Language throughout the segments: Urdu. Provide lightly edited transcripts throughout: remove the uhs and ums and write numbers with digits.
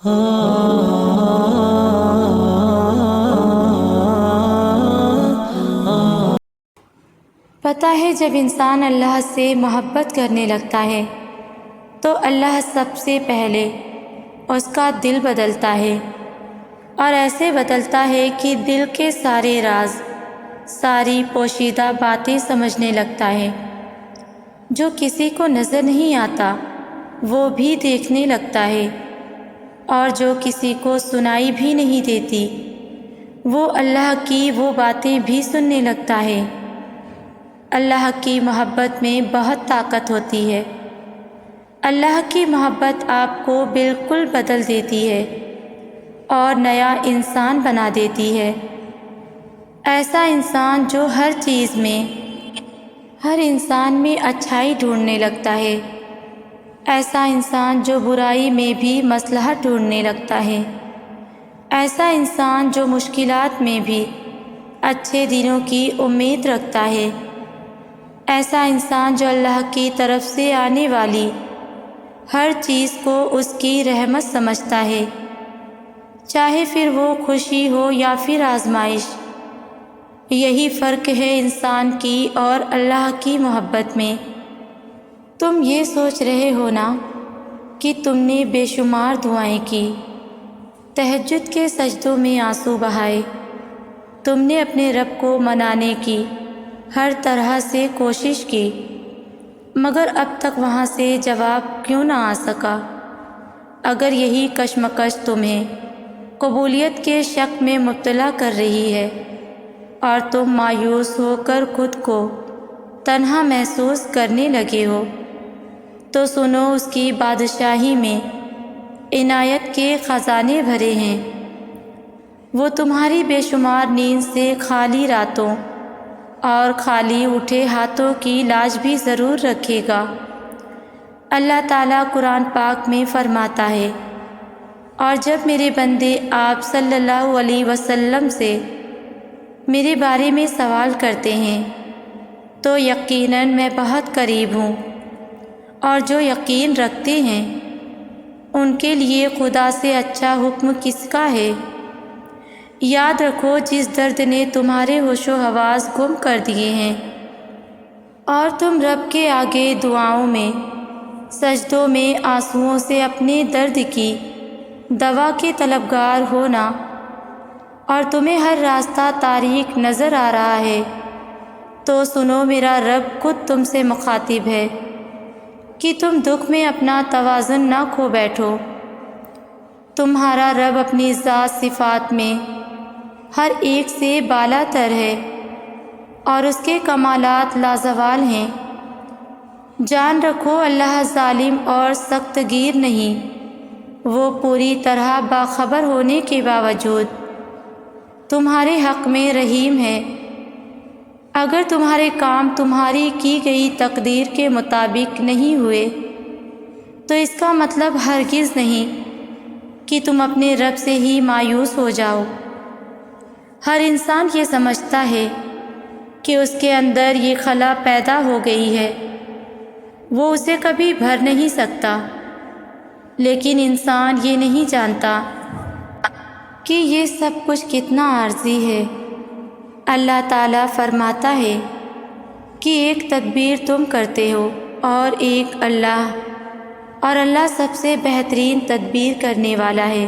پتہ ہے جب انسان اللہ سے محبت کرنے لگتا ہے تو اللہ سب سے پہلے اس کا دل بدلتا ہے، اور ایسے بدلتا ہے کہ دل کے سارے راز، ساری پوشیدہ باتیں سمجھنے لگتا ہے۔ جو کسی کو نظر نہیں آتا وہ بھی دیکھنے لگتا ہے، اور جو کسی کو سنائی بھی نہیں دیتی وہ اللہ کی وہ باتیں بھی سننے لگتا ہے۔ اللہ کی محبت میں بہت طاقت ہوتی ہے۔ اللہ کی محبت آپ کو بالکل بدل دیتی ہے اور نیا انسان بنا دیتی ہے۔ ایسا انسان جو ہر چیز میں، ہر انسان میں اچھائی ڈھونڈنے لگتا ہے، ایسا انسان جو برائی میں بھی مصلحت ڈھونڈنے لگتا ہے، ایسا انسان جو مشکلات میں بھی اچھے دنوں کی امید رکھتا ہے، ایسا انسان جو اللہ کی طرف سے آنے والی ہر چیز کو اس کی رحمت سمجھتا ہے، چاہے پھر وہ خوشی ہو یا پھر آزمائش۔ یہی فرق ہے انسان کی اور اللہ کی محبت میں۔ تم یہ سوچ رہے ہو نا کہ تم نے بے شمار دعائیں کی، تہجد کے سجدوں میں آنسو بہائے، تم نے اپنے رب کو منانے کی ہر طرح سے کوشش کی، مگر اب تک وہاں سے جواب کیوں نہ آ سکا؟ اگر یہی کشمکش تمہیں قبولیت کے شک میں مبتلا کر رہی ہے اور تم مایوس ہو کر خود کو تنہا محسوس کرنے لگے ہو، تو سنو، اس کی بادشاہی میں عنایت کے خزانے بھرے ہیں۔ وہ تمہاری بے شمار نیند سے خالی راتوں اور خالی اٹھے ہاتھوں کی لاج بھی ضرور رکھے گا۔ اللہ تعالیٰ قرآن پاک میں فرماتا ہے، اور جب میرے بندے آپ صلی اللہ علیہ وسلم سے میرے بارے میں سوال کرتے ہیں تو یقیناً میں بہت قریب ہوں، اور جو یقین رکھتے ہیں ان کے لیے خدا سے اچھا حکم کس کا ہے؟ یاد رکھو جس درد نے تمہارے ہوش و حواس گم کر دیے ہیں اور تم رب کے آگے دعاؤں میں، سجدوں میں آنسوؤں سے اپنے درد کی دوا کے طلبگار ہونا، اور تمہیں ہر راستہ تاریک نظر آ رہا ہے، تو سنو، میرا رب خود تم سے مخاطب ہے کہ تم دکھ میں اپنا توازن نہ کھو بیٹھو۔ تمہارا رب اپنی ذات صفات میں ہر ایک سے بالا تر ہے اور اس کے کمالات لازوال ہیں۔ جان رکھو اللہ ظالم اور سخت گیر نہیں، وہ پوری طرح باخبر ہونے کے باوجود تمہارے حق میں رحیم ہے۔ اگر تمہارے کام تمہاری کی گئی تقدیر کے مطابق نہیں ہوئے تو اس کا مطلب ہرگز نہیں کہ تم اپنے رب سے ہی مایوس ہو جاؤ۔ ہر انسان یہ سمجھتا ہے کہ اس کے اندر یہ خلا پیدا ہو گئی ہے، وہ اسے کبھی بھر نہیں سکتا، لیکن انسان یہ نہیں جانتا کہ یہ سب کچھ کتنا عارضی ہے۔ اللہ تعالیٰ فرماتا ہے کہ ایک تدبیر تم کرتے ہو اور ایک اللہ، اور اللہ سب سے بہترین تدبیر کرنے والا ہے۔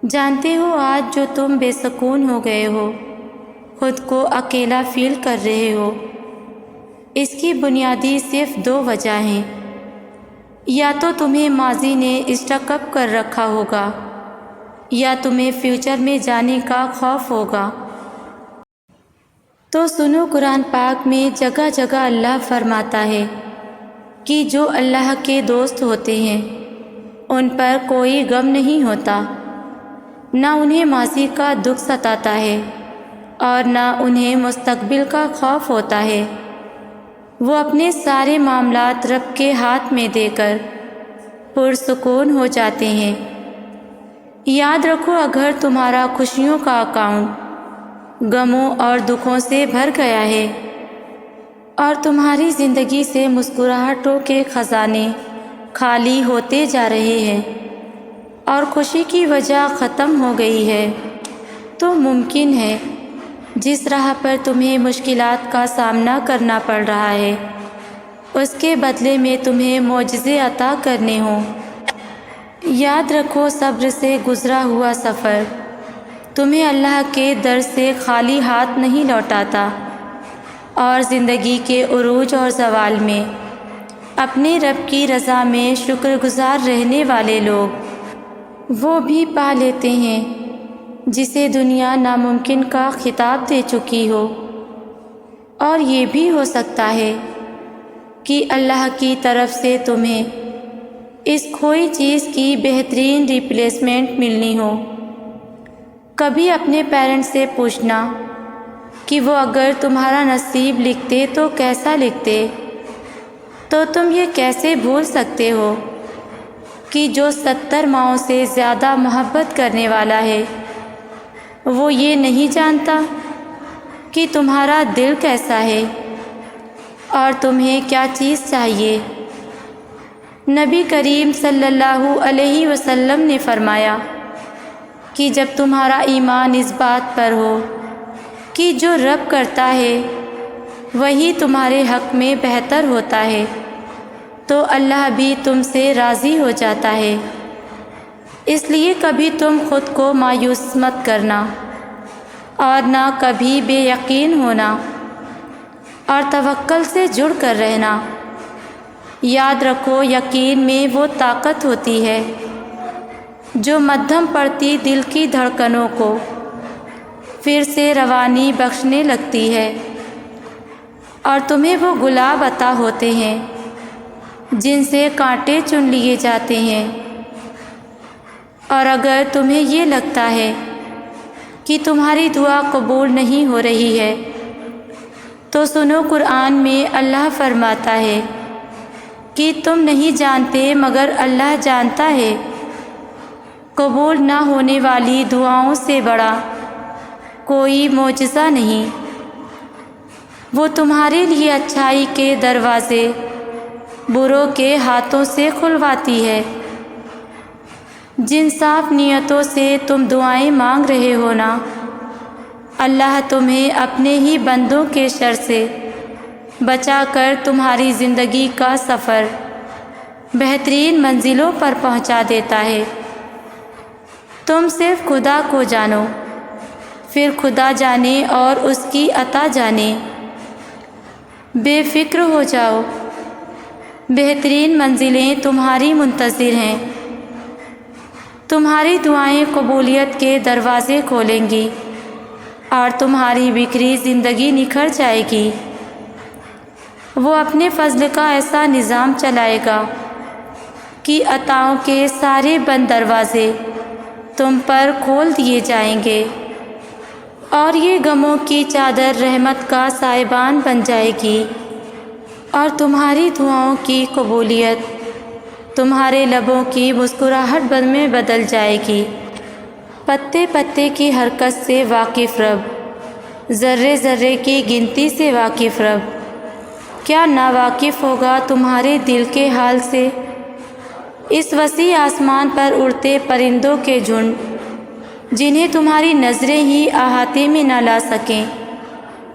جانتے ہو آج جو تم بے سکون ہو گئے ہو، خود کو اکیلا فیل کر رہے ہو، اس کی بنیادی صرف دو وجہ ہیں۔ یا تو تمہیں ماضی نے اسٹک اپ کر رکھا ہوگا، یا تمہیں فیوچر میں جانے کا خوف ہوگا۔ تو سنو، قرآن پاک میں جگہ جگہ اللہ فرماتا ہے کہ جو اللہ کے دوست ہوتے ہیں ان پر کوئی غم نہیں ہوتا، نہ انہیں ماضی کا دکھ ستاتا ہے اور نہ انہیں مستقبل کا خوف ہوتا ہے۔ وہ اپنے سارے معاملات رب کے ہاتھ میں دے کر پرسکون ہو جاتے ہیں۔ یاد رکھو، اگر تمہارا خوشیوں کا اکاؤنٹ غموں اور دکھوں سے بھر گیا ہے اور تمہاری زندگی سے مسکراہٹوں کے خزانے خالی ہوتے جا رہے ہیں، اور خوشی کی وجہ ختم ہو گئی ہے، تو ممکن ہے جس راہ پر تمہیں مشکلات کا سامنا کرنا پڑ رہا ہے اس کے بدلے میں تمہیں معجزے عطا کرنے ہوں۔ یاد رکھو، صبر سے گزرا ہوا سفر تمہیں اللہ کے در سے خالی ہاتھ نہیں لوٹاتا، اور زندگی کے عروج اور زوال میں اپنے رب کی رضا میں شکر گزار رہنے والے لوگ وہ بھی پا لیتے ہیں جسے دنیا ناممکن کا خطاب دے چکی ہو۔ اور یہ بھی ہو سکتا ہے کہ اللہ کی طرف سے تمہیں اس کھوئی چیز کی بہترین ریپلیسمنٹ ملنی ہو۔ کبھی اپنے پیرنٹس سے پوچھنا کہ وہ اگر تمہارا نصیب لکھتے تو کیسا لکھتے، تو تم یہ کیسے بھول سکتے ہو کہ جو 70 ماؤں سے زیادہ محبت کرنے والا ہے وہ یہ نہیں جانتا کہ تمہارا دل کیسا ہے اور تمہیں کیا چیز چاہیے۔ نبی کریم صلی اللہ علیہ وسلم نے فرمایا کہ جب تمہارا ایمان اس بات پر ہو کہ جو رب کرتا ہے وہی تمہارے حق میں بہتر ہوتا ہے تو اللہ بھی تم سے راضی ہو جاتا ہے۔ اس لیے کبھی تم خود کو مایوس مت کرنا اور نہ کبھی بے یقین ہونا، اور توکل سے جڑ کر رہنا۔ یاد رکھو، یقین میں وہ طاقت ہوتی ہے جو مدھم پڑتی دل کی دھڑکنوں کو پھر سے روانی بخشنے لگتی ہے، اور تمہیں وہ گلاب عطا ہوتے ہیں جن سے کانٹے چن لیے جاتے ہیں۔ اور اگر تمہیں یہ لگتا ہے کہ تمہاری دعا قبول نہیں ہو رہی ہے تو سنو، قرآن میں اللہ فرماتا ہے کہ تم نہیں جانتے مگر اللہ جانتا ہے۔ قبول نہ ہونے والی دعاؤں سے بڑا کوئی معجزہ نہیں۔ وہ تمہارے لیے اچھائی کے دروازے بروں کے ہاتھوں سے کھلواتی ہے۔ جن صاف نیتوں سے تم دعائیں مانگ رہے ہو نا، اللہ تمہیں اپنے ہی بندوں کے شر سے بچا کر تمہاری زندگی کا سفر بہترین منزلوں پر پہنچا دیتا ہے۔ تم صرف خدا کو جانو، پھر خدا جانے اور اس کی عطا جانے۔ بے فکر ہو جاؤ، بہترین منزلیں تمہاری منتظر ہیں۔ تمہاری دعائیں قبولیت کے دروازے کھولیں گی اور تمہاری بکھری زندگی نکھر جائے گی۔ وہ اپنے فضل کا ایسا نظام چلائے گا کہ عطاؤں کے سارے بند دروازے تم پر کھول دیے جائیں گے، اور یہ غموں کی چادر رحمت کا سائبان بن جائے گی، اور تمہاری دعاؤں کی قبولیت تمہارے لبوں کی مسکراہٹ میں بدل جائے گی۔ پتے پتے کی حرکت سے واقف رب، ذرے ذرے کی گنتی سے واقف رب، کیا ناواقف ہوگا تمہارے دل کے حال سے؟ اس وسیع آسمان پر اڑتے پرندوں کے جھنڈ جنہیں تمہاری نظریں ہی احاطے میں نہ لا سکیں،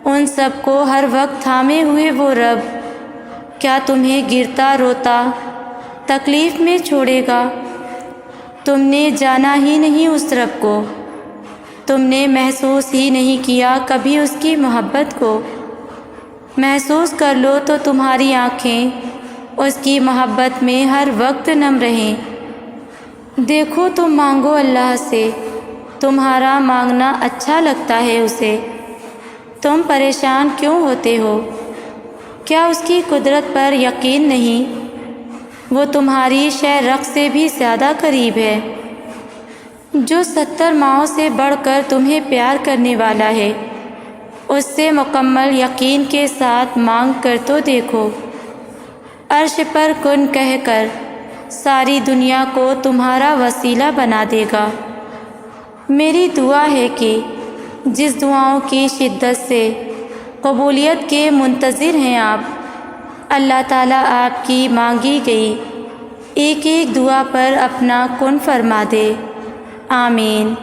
ان سب کو ہر وقت تھامے ہوئے وہ رب کیا تمہیں گرتا روتا تکلیف میں چھوڑے گا؟ تم نے جانا ہی نہیں اس رب کو، تم نے محسوس ہی نہیں کیا کبھی اس کی محبت کو۔ محسوس کر لو تو تمہاری آنکھیں اس کی محبت میں ہر وقت نم رہیں۔ دیکھو، تم مانگو اللہ سے، تمہارا مانگنا اچھا لگتا ہے اسے۔ تم پریشان کیوں ہوتے ہو؟ کیا اس کی قدرت پر یقین نہیں؟ وہ تمہاری شہ رخ سے بھی زیادہ قریب ہے۔ جو 70 ماؤں سے بڑھ کر تمہیں پیار کرنے والا ہے، اس سے مکمل یقین کے ساتھ مانگ کر تو دیکھو۔ عرش پر کن کہہ کر ساری دنیا کو تمہارا وسیلہ بنا دے گا۔ میری دعا ہے کہ جس دعاؤں کی شدت سے قبولیت کے منتظر ہیں آپ، اللہ تعالیٰ آپ کی مانگی گئی ایک ایک دعا پر اپنا کن فرما دے۔ آمین۔